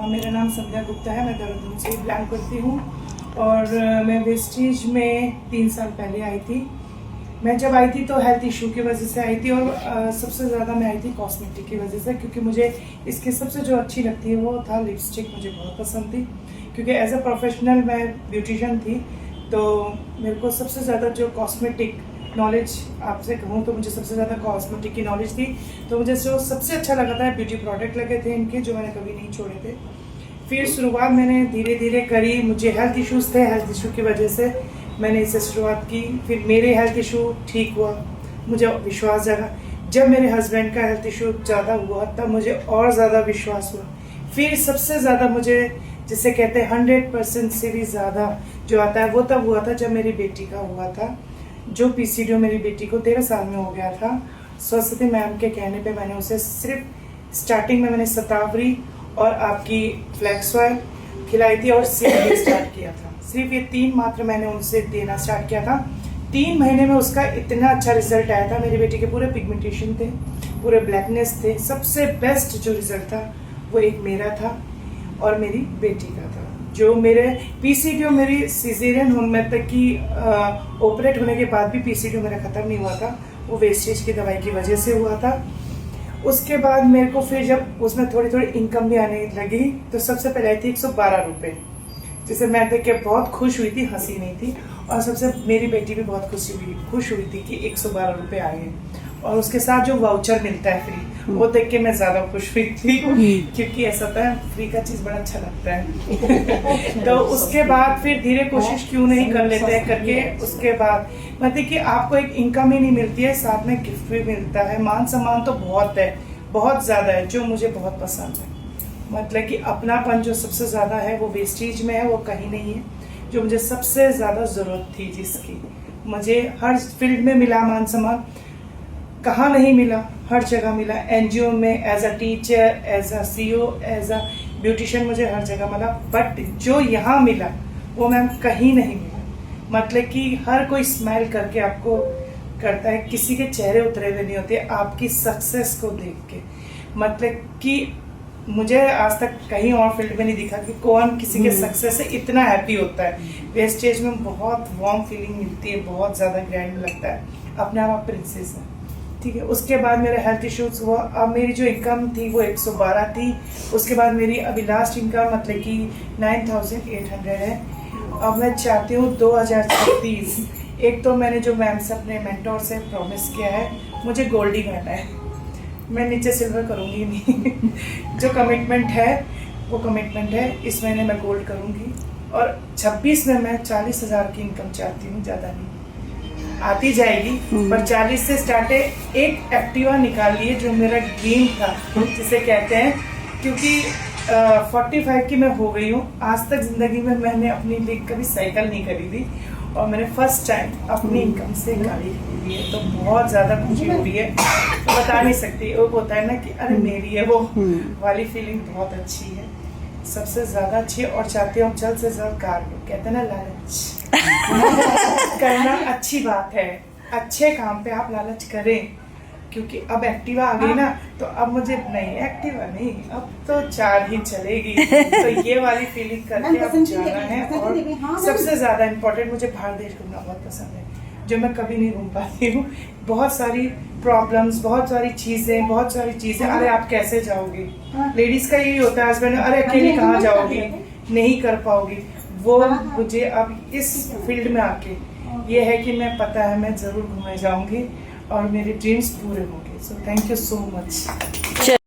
मेरा नाम संध्या गुप्ता है। मैं देहरादून से बिलोंग करती हूँ और मैं वेस्टेज में 3 साल पहले आई थी। मैं जब आई थी तो हेल्थ इशू की वजह से आई थी और सबसे ज़्यादा मैं आई थी कॉस्मेटिक की वजह से, क्योंकि मुझे इसके सबसे जो अच्छी लगती है वो था लिपस्टिक। मुझे बहुत पसंद थी क्योंकि एज अ प्रोफेशनल मैं ब्यूटिशियन थी, तो मेरे को सबसे ज़्यादा जो कॉस्मेटिक नॉलेज आपसे कहूँ तो मुझे सबसे ज़्यादा कॉस्मेटिक की नॉलेज थी। तो मुझे जो सबसे अच्छा लगा था ब्यूटी प्रोडक्ट लगे थे इनके, जो मैंने कभी नहीं छोड़े थे। फिर शुरुआत मैंने धीरे धीरे करी। मुझे हेल्थ इश्यूज़ थे, हेल्थ इशू की वजह से मैंने इसे शुरुआत की। फिर मेरे हेल्थ इशू ठीक हुआ, मुझे विश्वास जगा। जब मेरे हस्बैंड का हेल्थ इशू ज़्यादा हुआ तब मुझे और ज़्यादा विश्वास हुआ। फिर सबसे ज़्यादा मुझे जिसे कहते हैं 100% से भी ज़्यादा जो आता है वो तब हुआ था जब मेरी बेटी का हुआ था। जो पीसीओडी मेरी बेटी को 13 साल में हो गया था। सरस्वती मैम के कहने पे मैंने उसे सिर्फ स्टार्टिंग में मैंने शतावरी और आपकी फ्लैक्स ऑयल खिलाई थी और सिर्फ स्टार्ट किया था। सिर्फ ये 3 मात्र मैंने उनसे देना स्टार्ट किया था। 3 महीने में उसका इतना अच्छा रिजल्ट आया था। मेरी बेटी के पूरे पिगमेंटेशन थे, पूरे ब्लैकनेस थे। सबसे बेस्ट जो रिजल्ट था वो एक मेरा था और मेरी बेटी का था। जो मेरे पीसीओडी मेरी सिजेरियन होने तक की ऑपरेट होने के बाद भी पीसीओडी मेरा ख़त्म नहीं हुआ था, वो वेस्टेज की दवाई की वजह से हुआ था। उसके बाद मेरे को फिर जब उसमें थोड़ी थोड़ी इनकम भी आने लगी तो सबसे पहले आई थी 112 रुपये, जिसे मैं देख के बहुत खुश हुई थी, हंसी नहीं थी। और सबसे मेरी बेटी भी बहुत खुश हुई थी कि 112 रुपये आए हैं। और उसके साथ जो वाउचर मिलता है फ्री, वो देख के मैं ज़्यादा खुश हुई थी, क्योंकि ऐसा होता है फ्री का चीज़ बड़ा अच्छा लगता है। तो उसके बाद फिर धीरे कोशिश क्यों नहीं कर लेते हैं करके उसके बाद मतलब कि आपको एक इनकम ही नहीं मिलती है, साथ में गिफ्ट भी मिलता है। मान सम्मान तो बहुत है, बहुत ज़्यादा है, जो मुझे बहुत पसंद है। मतलब कि अपनापन जो सबसे ज़्यादा है वो वेस्टेज में है, वो कहीं नहीं है। जो मुझे सबसे ज़्यादा ज़रूरत थी, जिसकी मुझे हर फील्ड में मिला मान सम्मान, कहाँ नहीं मिला, हर जगह मिला। एनजीओ में as a teacher, as a CEO, as a beautician मुझे हर जगह मिला। बट जो यहाँ मिला वो मैम कहीं नहीं मिला। मतलब कि हर कोई स्माइल करके आपको करता है, किसी के चेहरे उतरे हुए नहीं होते आपकी सक्सेस को देख के। मतलब कि मुझे आज तक कहीं और फील्ड में नहीं दिखा कि कौन किसी के सक्सेस से इतना हैप्पी होता है। वेस्टेज में बहुत वार्म फीलिंग मिलती है, बहुत ज़्यादा ग्रैंड लगता है, अपने आप प्रिंसेस है, ठीक है। उसके बाद मेरा हेल्थ इश्यूज हुआ। अब मेरी जो इनकम थी वो 112 थी। उसके बाद मेरी अभी लास्ट इनकम मतलब कि 9800 है। अब मैं चाहती हूँ 2036, एक तो मैंने जो मैम से अपने मेंटोर से प्रॉमिस किया है, मुझे गोल्ड ही करना है। मैं नीचे सिल्वर करूँगी नहीं। जो कमिटमेंट है वो कमिटमेंट है। इस महीने मैं गोल्ड करूँगी और 26 में मैं 40,000 की इनकम चाहती हूँ, ज़्यादा नहीं, आती जाएगी पर 40 से स्टार्ट है। एक एक्टिवा निकाल लिए जो मेरा ड्रीम था, जिसे कहते हैं, क्योंकि 45 की मैं हो गई हूँ। आज तक ज़िंदगी में मैंने अपनी लिए कभी साइकिल नहीं खरीदी और मैंने फर्स्ट टाइम अपनी इनकम से गाड़ी खरीदी है, तो बहुत ज़्यादा खुशी हो रही है, तो बता नहीं सकती। वो होता है ना कि अरे मेरी है, वो वाली फीलिंग बहुत अच्छी है, सबसे ज़्यादा अच्छी है। और चाहती हूँ जल्द से जल्द कार, कहते हैं ना लालच करना अच्छी बात है, अच्छे काम पे आप लालच करें। क्योंकि अब एक्टिवा आ गई ना, तो अब मुझे नहीं, एक्टिवा नहीं, अब तो 4 ही चलेगी। तो ये वाली फीलिंग करके अब जाना है। और सबसे ज़्यादा इम्पोर्टेंट, मुझे बाहर देश घूमना बहुत पसंद है, जो मैं कभी नहीं घूम पाती हूँ। बहुत सारी प्रॉब्लम्स, बहुत सारी चीज़ें। अरे आप कैसे जाओगे, लेडीज़ का यही होता है, हस्बैंड अरे अकेले कहाँ जाओगी, नहीं कर पाओगी। वो मुझे अब इस फील्ड में आके ये है कि मैं पता है मैं ज़रूर घूमने जाऊँगी और मेरे ड्रीम्स पूरे होंगे। So thank you so much.